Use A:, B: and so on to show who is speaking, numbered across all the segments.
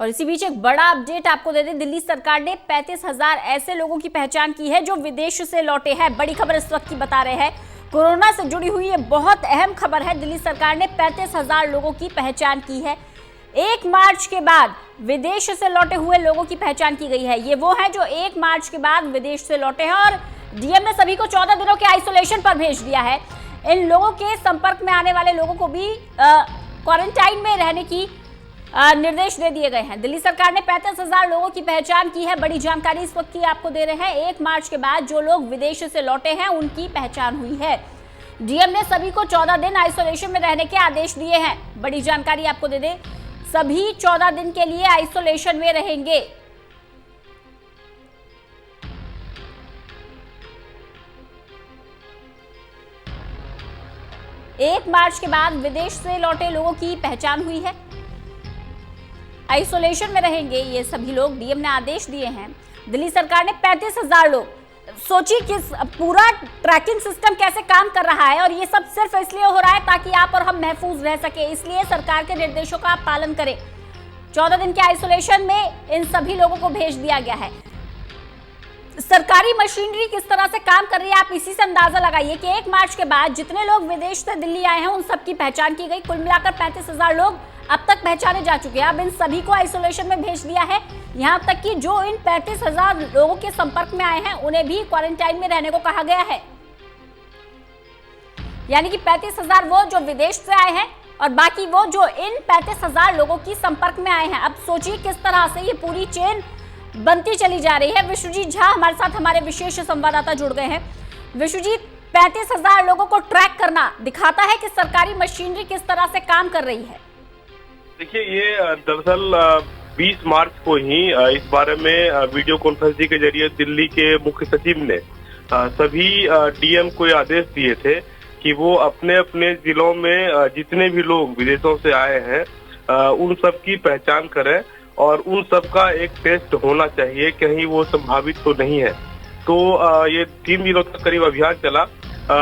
A: और इसी बीच एक बड़ा अपडेट आपको दे दें, दिल्ली सरकार ने 35,000 ऐसे लोगों की पहचान की है जो विदेश से लौटे हैं। बड़ी खबर इस वक्त की बता रहे हैं, कोरोना से जुड़ी हुई ये बहुत अहम खबर है। दिल्ली सरकार ने 35,000 लोगों की पहचान की है। 1 मार्च के बाद विदेश से लौटे हुए लोगों की पहचान की गई है। ये वो है जो 1 मार्च के बाद विदेश से लौटे हैं और डीएम ने सभी को 14 दिनों के आइसोलेशन पर भेज दिया है। इन लोगों के संपर्क में आने वाले लोगों को भी क्वारंटाइन में रहने की निर्देश दे दिए गए हैं। दिल्ली सरकार ने 35,000 लोगों की पहचान की है। बड़ी जानकारी इस वक्त की आपको दे रहे हैं। 1 मार्च के बाद जो लोग विदेश से लौटे हैं उनकी पहचान हुई है। डीएम ने सभी को 14 दिन आइसोलेशन में रहने के आदेश दिए हैं। बड़ी जानकारी आपको दे दें, सभी 14 दिन के लिए आइसोलेशन में रहेंगे। एक मार्च के बाद विदेश से लौटे लोगों की पहचान हुई है, आइसोलेशन में रहेंगे ये सभी लोग। डीएम ने आदेश दिए हैं। दिल्ली सरकार ने 35,000 लोग, सोचिए किस पूरा ट्रैकिंग सिस्टम कैसे काम कर रहा है और ये सब सिर्फ इसलिए हो रहा है ताकि आप और हम महफूज रह सके। इसलिए सरकार के निर्देशों का आप पालन करें। 14 दिन के आइसोलेशन में इन सभी लोगों को भेज दिया गया है। सरकारी मशीनरी किस तरह से काम कर रही है आप इसी से अंदाजा लगाइए कि 1 मार्च के बाद जितने लोग विदेश से दिल्ली आए हैं उन सबकी पहचान की गई। कुल मिलाकर 35,000 लोग अब तक पहचाने जा चुके हैं। अब इन सभी को आइसोलेशन में भेज दिया है। यहां तक कि जो इन 35,000 लोगों के संपर्क में आए हैं उन्हें भी क्वारंटाइन में रहने को कहा गया है। यानी कि 35,000 वो जो विदेश से आए हैं और बाकी वो जो इन 35,000 लोगों की संपर्क में आए हैं। अब सोचिए किस तरह से ये पूरी चेन बनती चली जा रही है। विश्वजीत झा हमारे साथ, हमारे विशेष संवाददाता जुड़ गए हैं। विश्वजीत, 35,000 लोगों को ट्रैक करना दिखाता है कि सरकारी मशीनरी किस तरह से काम कर रही है।
B: देखिए, ये दरअसल 20 मार्च को ही इस बारे में वीडियो कॉन्फ्रेंसिंग के जरिए दिल्ली के मुख्य सचिव ने सभी डीएम को ये आदेश दिए थे कि वो अपने अपने जिलों में जितने भी लोग विदेशों से आए हैं उन सब की पहचान करें और उन सब का एक टेस्ट होना चाहिए, कहीं वो संभावित तो नहीं है। तो ये 3 दिनों तक करीब अभियान चला।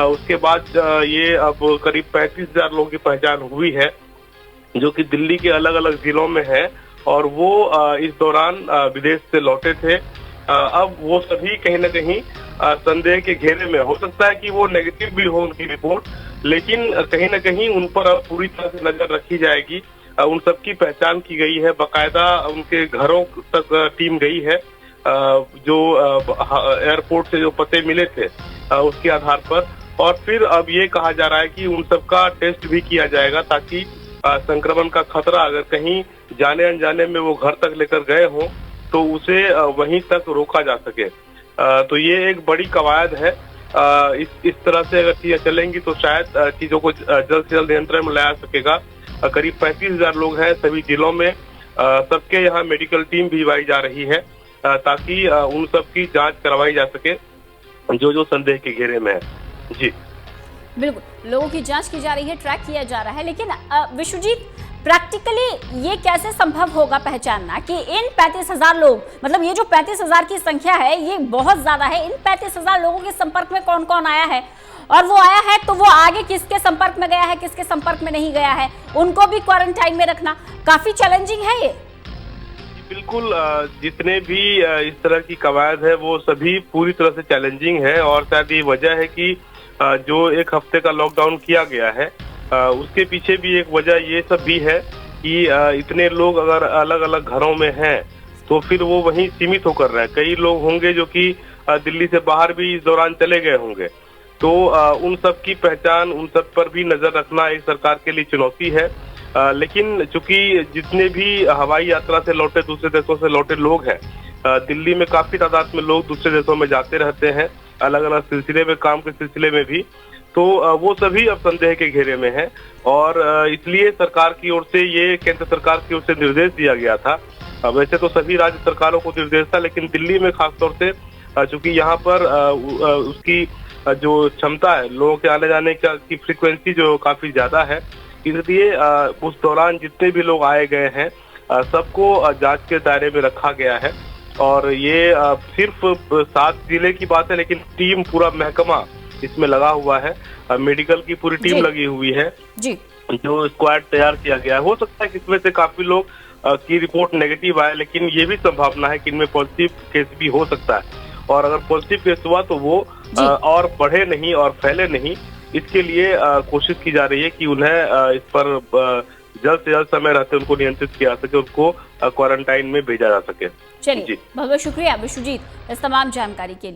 B: उसके बाद ये अब करीब 35,000 लोगों की पहचान हुई है जो कि दिल्ली के अलग अलग जिलों में है और वो इस दौरान विदेश से लौटे थे। अब वो सभी कहीं ना कहीं संदेह के घेरे में, हो सकता है कि वो नेगेटिव भी हो उनकी रिपोर्ट, लेकिन कहीं ना कहीं उन पर अब पूरी तरह से नजर रखी जाएगी। उन सबकी पहचान की गई है, बाकायदा उनके घरों तक टीम गई है। जो एयरपोर्ट से जो पते मिले थे उसके आधार पर, और फिर अब ये कहा जा रहा है कि उन सबका टेस्ट भी किया जाएगा ताकि संक्रमण का खतरा अगर कहीं जाने अनजाने में वो घर तक लेकर गए हों तो उसे वहीं तक रोका जा सके। तो ये एक बड़ी कवायद है। इस तरह से अगर चीजें चलेंगी तो शायद चीजों को जल्द से जल्द नियंत्रण में लाया सकेगा। करीब 35,000 लोग हैं सभी जिलों में। सबके यहाँ मेडिकल टीम भिजवाई जा रही है ताकि उन सब की जांच करवाई जा सके जो जो संदेह के घेरे में है। जी
A: बिल्कुल, लोगों की जांच की जा रही है, ट्रैक किया जा रहा है। लेकिन विश्वजीत, प्रैक्टिकली ये कैसे संभव होगा पहचानना कि इन 35,000 लोग, मतलब ये जो 35,000 की संख्या है ये बहुत ज्यादा है। इन 35,000 लोगों के संपर्क में कौन कौन आया है और वो आया है तो वो आगे किसके संपर्क में गया है, किसके संपर्क में नहीं गया है, उनको भी क्वारंटाइन में रखना काफी चैलेंजिंग है ये।
B: बिल्कुल, जितने भी इस तरह की कवायद है वो सभी पूरी तरह से चैलेंजिंग है और शायद ये वजह है कि जो 1 हफ्ते का लॉकडाउन किया गया है उसके पीछे भी एक वजह ये सब भी है कि इतने लोग अगर अलग अलग घरों में हैं तो फिर वो वहीं सीमित होकर रहे। कई लोग होंगे जो कि दिल्ली से बाहर भी इस दौरान चले गए होंगे, तो उन सब की पहचान, उन सब पर भी नजर रखना एक सरकार के लिए चुनौती है। लेकिन चूंकि जितने भी हवाई यात्रा से लौटे, दूसरे देशों से लौटे लोग हैं, दिल्ली में काफी तादाद में लोग दूसरे देशों में जाते रहते हैं अलग अलग सिलसिले में, काम के सिलसिले में भी, तो वो सभी अब संदेह के घेरे में हैं और इसलिए सरकार की ओर से, ये केंद्र सरकार की ओर से निर्देश दिया गया था। वैसे तो सभी राज्य सरकारों को निर्देश था, लेकिन दिल्ली में खासतौर से चूंकि यहाँ पर उसकी जो क्षमता है, लोगों के आने जाने की फ्रीक्वेंसी जो काफी ज्यादा है, इसलिए उस दौरान जितने भी लोग आए गए हैं सबको जांच के दायरे में रखा गया है। और ये सिर्फ 7 जिले की बात है, लेकिन टीम, पूरा महकमा इसमें लगा हुआ है, मेडिकल की पूरी टीम लगी हुई है जी, जो स्क्वाड तैयार किया गया है। हो सकता है कि इसमें से काफी लोग की रिपोर्ट नेगेटिव आए, लेकिन ये भी संभावना है कि इनमें पॉजिटिव केस भी हो सकता है। और अगर पॉजिटिव केस हुआ तो वो और बढ़े नहीं और फैले नहीं, इसके लिए कोशिश की जा रही है कि उन्हें इस पर जल्द से जल्द समय रहते उनको नियंत्रित किया जा सके, उनको क्वारंटाइन में भेजा जा सके।
A: चलिए, बहुत बहुत शुक्रिया विश्वजीत इस तमाम जानकारी के लिए।